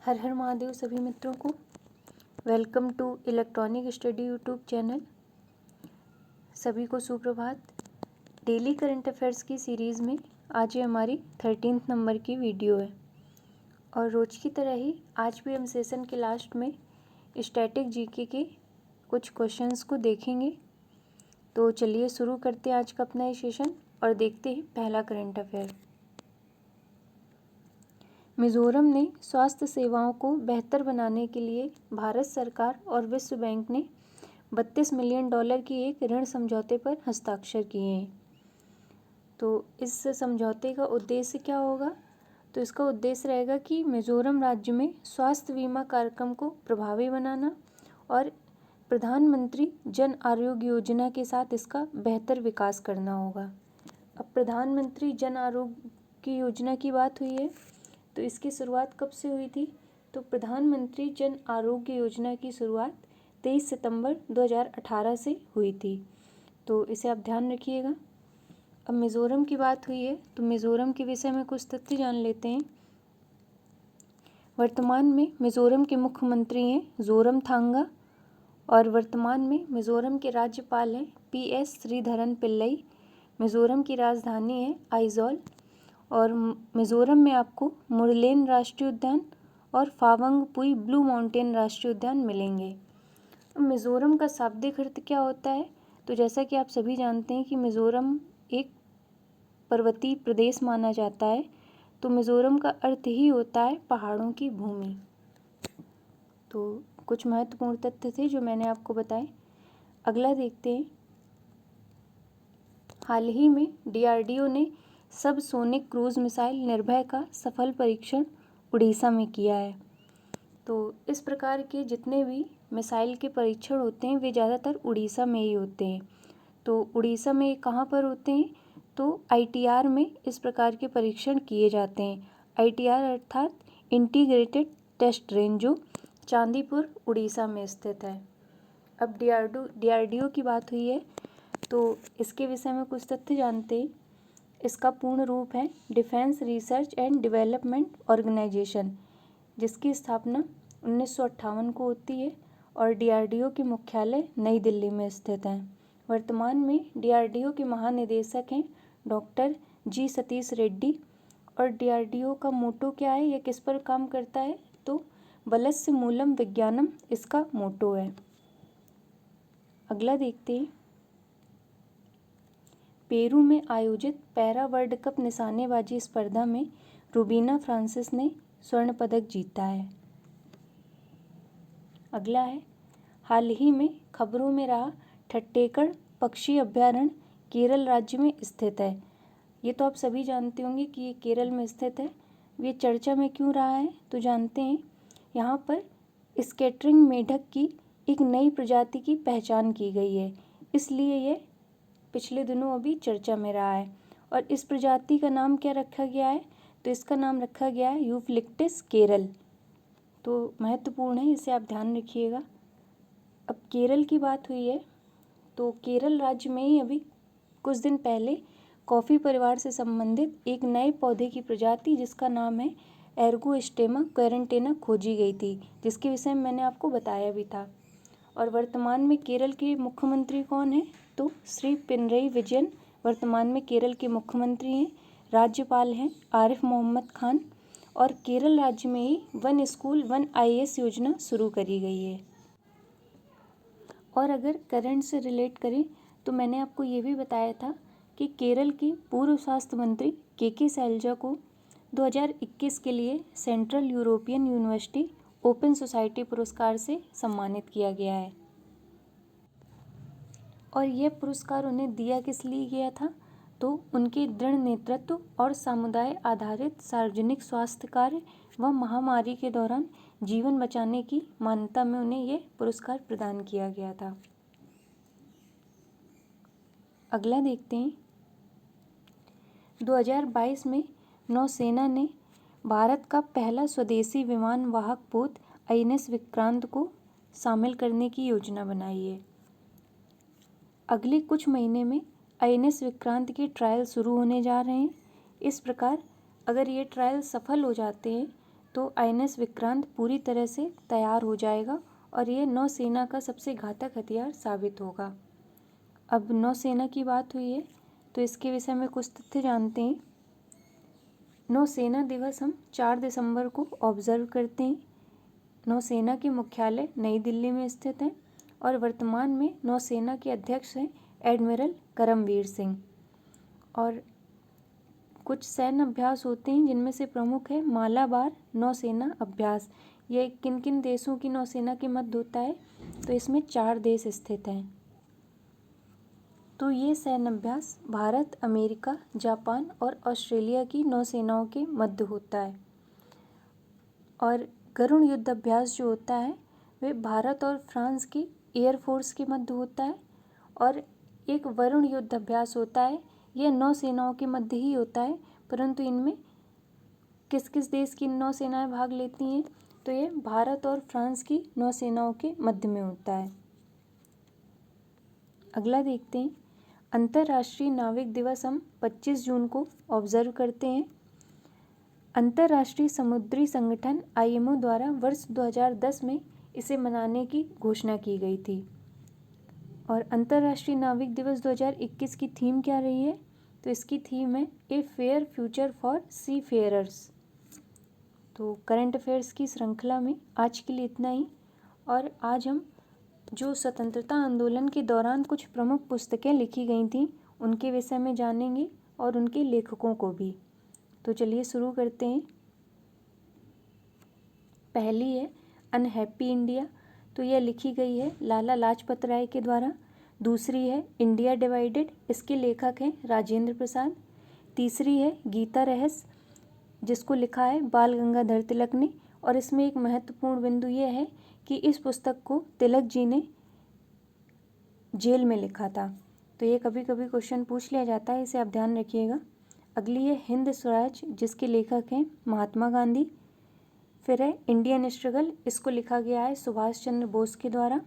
हर हर महादेव सभी मित्रों को। Welcome to electronic study YouTube channel. सभी को सुप्रभात। डेली करंट अफेयर्स की सीरीज़ में आज ये हमारी 13 नंबर की वीडियो है और रोज़ की तरह ही आज भी हम सेशन के लास्ट में स्टैटिक जीके के कुछ क्वेश्चंस को देखेंगे। तो चलिए शुरू करते हैं आज का अपना ये सेशन और देखते हैं पहला करंट अफेयर। मिज़ोरम ने स्वास्थ्य सेवाओं को बेहतर बनाने के लिए भारत सरकार और विश्व बैंक ने $32 मिलियन की एक ऋण समझौते पर हस्ताक्षर किए हैं। तो इस समझौते का उद्देश्य क्या होगा? तो इसका उद्देश्य रहेगा कि मिज़ोरम राज्य में स्वास्थ्य बीमा कार्यक्रम को प्रभावी बनाना और प्रधानमंत्री जन आरोग्य योजना के साथ इसका बेहतर विकास करना होगा। अब प्रधानमंत्री जन आरोग्य योजना की बात हुई है तो इसकी शुरुआत कब से हुई थी? तो प्रधानमंत्री जन आरोग्य योजना की शुरुआत 23 सितंबर 2018 से हुई थी। तो इसे आप ध्यान रखिएगा। अब मिज़ोरम की बात हुई है तो मिज़ोरम के विषय में कुछ तथ्य जान लेते हैं। वर्तमान में मिज़ोरम के मुख्यमंत्री हैं जोरमथांगा और वर्तमान में मिज़ोरम के राज्यपाल हैं PS श्रीधरन पिल्लई। मिज़ोरम की राजधानी है आइजॉल और मिज़ोरम में आपको मुरलेन राष्ट्रीय उद्यान और फावंगपुई ब्लू माउंटेन राष्ट्रीय उद्यान मिलेंगे। मिज़ोरम का शाब्दिक अर्थ क्या होता है? तो जैसा कि आप सभी जानते हैं कि मिज़ोरम एक पर्वतीय प्रदेश माना जाता है, तो मिज़ोरम का अर्थ ही होता है पहाड़ों की भूमि। तो कुछ महत्वपूर्ण तथ्य थे जो मैंने आपको बताए। अगला देखते हैं। हाल ही में DRDO ने सब सोनिक क्रूज मिसाइल निर्भय का सफल परीक्षण उड़ीसा में किया है। तो इस प्रकार के जितने भी मिसाइल के परीक्षण होते हैं वे ज़्यादातर उड़ीसा में ही होते हैं। तो उड़ीसा में कहाँ पर होते हैं? तो ITR में इस प्रकार के परीक्षण किए जाते हैं। ITR अर्थात इंटीग्रेटेड टेस्ट रेंज, जो चांदीपुर उड़ीसा में स्थित है। अब DRDO की बात हुई है तो इसके विषय में कुछ तथ्य जानते हैं। इसका पूर्ण रूप है defence research and development organisation, जिसकी स्थापना 1958 को होती है और DRDO के मुख्यालय नई दिल्ली में स्थित है। वर्तमान में DRDO के महानिदेशक हैं डॉक्टर G सतीश रेड्डी और DRDO का मोटो क्या है या किस पर काम करता है? तो वलस्य मूलम विज्ञानम इसका मोटो है। अगला देखते हैं। पेरू में आयोजित पैरा वर्ल्ड कप निशानेबाजी स्पर्धा में रूबीना फ्रांसिस ने स्वर्ण पदक जीता है। अगला है। हाल ही में खबरों में रहा ठट्टेकड़ पक्षी अभयारण्य केरल राज्य में स्थित है। ये तो आप सभी जानते होंगे कि ये केरल में स्थित है। ये चर्चा में क्यों रहा है? तो जानते हैं। यहाँ पर स्केटरिंग मेंढक की एक नई प्रजाति की पहचान की गई है, इसलिए ये पिछले दिनों अभी चर्चा में रहा है। और इस प्रजाति का नाम क्या रखा गया है? तो इसका नाम रखा गया है यूफ्लिक्टिस केरल। तो महत्वपूर्ण है, इसे आप ध्यान रखिएगा। अब केरल की बात हुई है तो केरल राज्य में ही अभी कुछ दिन पहले कॉफ़ी परिवार से संबंधित एक नए पौधे की प्रजाति जिसका नाम है एर्गोस्टेमा क्वेरेंटेना खोजी गई थी, जिसके विषय में मैंने आपको बताया भी था। और वर्तमान में केरल के मुख्यमंत्री कौन है? तो श्री पिनरई विजयन वर्तमान में केरल के मुख्यमंत्री हैं। राज्यपाल हैं आरिफ मोहम्मद खान और केरल राज्य में ही वन स्कूल वन IAS योजना शुरू करी गई है। और अगर करंट से रिलेट करें तो मैंने आपको ये भी बताया था कि केरल के पूर्व स्वास्थ्य मंत्री KK शैलजा को 2021 के लिए central European university open society पुरस्कार से सम्मानित किया गया है। और यह पुरस्कार उन्हें दिया किस लिए गया था? तो उनके दृढ़ नेतृत्व और समुदाय आधारित सार्वजनिक स्वास्थ्य कार्य व महामारी के दौरान जीवन बचाने की मान्यता में उन्हें यह पुरस्कार प्रदान किया गया था। अगला देखते हैं। 2022 में नौसेना ने भारत का पहला स्वदेशी विमान वाहक पोत INS विक्रांत को शामिल करने की योजना बनाई है। अगले कुछ महीने में INS विक्रांत के ट्रायल शुरू होने जा रहे हैं। इस प्रकार अगर ये ट्रायल सफल हो जाते हैं तो INS विक्रांत पूरी तरह से तैयार हो जाएगा और ये नौसेना का सबसे घातक हथियार साबित होगा। अब नौसेना की बात हुई है तो इसके विषय में कुछ तथ्य जानते हैं। नौसेना दिवस हम 4 दिसंबर को ऑब्जर्व करते हैं। नौसेना की मुख्यालय नई दिल्ली में स्थित है और वर्तमान में नौसेना के अध्यक्ष हैं एडमिरल करमवीर सिंह। और कुछ सैन्य अभ्यास होते हैं जिनमें से प्रमुख है मालाबार नौसेना अभ्यास। ये किन किन देशों की नौसेना के मध्य होता है, तो इसमें 4 देश स्थित हैं। तो ये सैन्य अभ्यास भारत, अमेरिका, जापान और ऑस्ट्रेलिया की नौसेनाओं के मध्य होता है। और गरुड़ युद्ध अभ्यास जो होता है वे भारत और फ्रांस की एयरफोर्स के मध्य होता है। और एक वरुण युद्ध अभ्यास होता है, यह नौसेनाओं के मध्य ही होता है, परंतु इनमें किस किस देश की नौसेनाएं भाग लेती हैं, तो ये भारत और फ्रांस की नौसेनाओं के मध्य में होता है। अगला देखते हैं, अंतर्राष्ट्रीय नाविक दिवस हम 25 जून को ऑब्जर्व करते हैं। अंतर्राष्ट्रीय समुद्री संगठन IMO द्वारा वर्ष 2010 में इसे मनाने की घोषणा की गई थी। और अंतर्राष्ट्रीय नाविक दिवस 2021 की थीम क्या रही है, तो इसकी थीम है ए फेयर फ्यूचर फॉर सी फेयरर्स। तो करंट अफेयर्स की श्रृंखला में आज के लिए इतना ही। और आज हम जो स्वतंत्रता आंदोलन के दौरान कुछ प्रमुख पुस्तकें लिखी गई थीं उनके विषय में जानेंगे और उनके लेखकों को भी। तो चलिए शुरू करते हैं। पहली है अनहैप्पी इंडिया, तो यह लिखी गई है लाला लाजपत राय के द्वारा। दूसरी है इंडिया डिवाइडेड, इसके लेखक हैं राजेंद्र प्रसाद। तीसरी है गीता रहस्य, जिसको लिखा है बाल गंगाधर तिलक ने। और इसमें एक महत्वपूर्ण बिंदु यह है कि इस पुस्तक को तिलक जी ने जेल में लिखा था। तो ये कभी कभी क्वेश्चन पूछ लिया जाता है, इसे आप ध्यान रखिएगा। अगली है हिंद स्वराज, जिसके लेखक हैं महात्मा गांधी। फिर है इंडियन स्ट्रगल, इसको लिखा गया है सुभाष चंद्र बोस के द्वारा।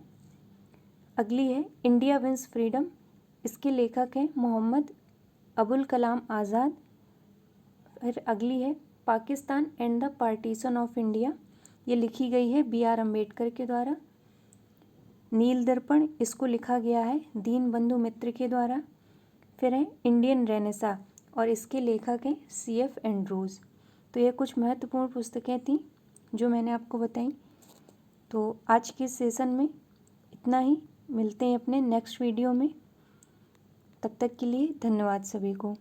अगली है इंडिया विंस फ्रीडम, इसके लेखक हैं मोहम्मद अबुल कलाम आज़ाद। फिर अगली है Pakistan and the partition of India, ये लिखी गई है BR अम्बेडकर के द्वारा। नील दर्पण, इसको लिखा गया है दीन बंधु मित्र के द्वारा। फिर है इंडियन रेनेसा और इसके लेखक हैं CF एंड्रूज। तो ये कुछ महत्वपूर्ण पुस्तकें थीं जो मैंने आपको बताई। तो आज के सेशन में इतना ही, मिलते हैं अपने नेक्स्ट वीडियो में। तब तक के लिए धन्यवाद सभी को।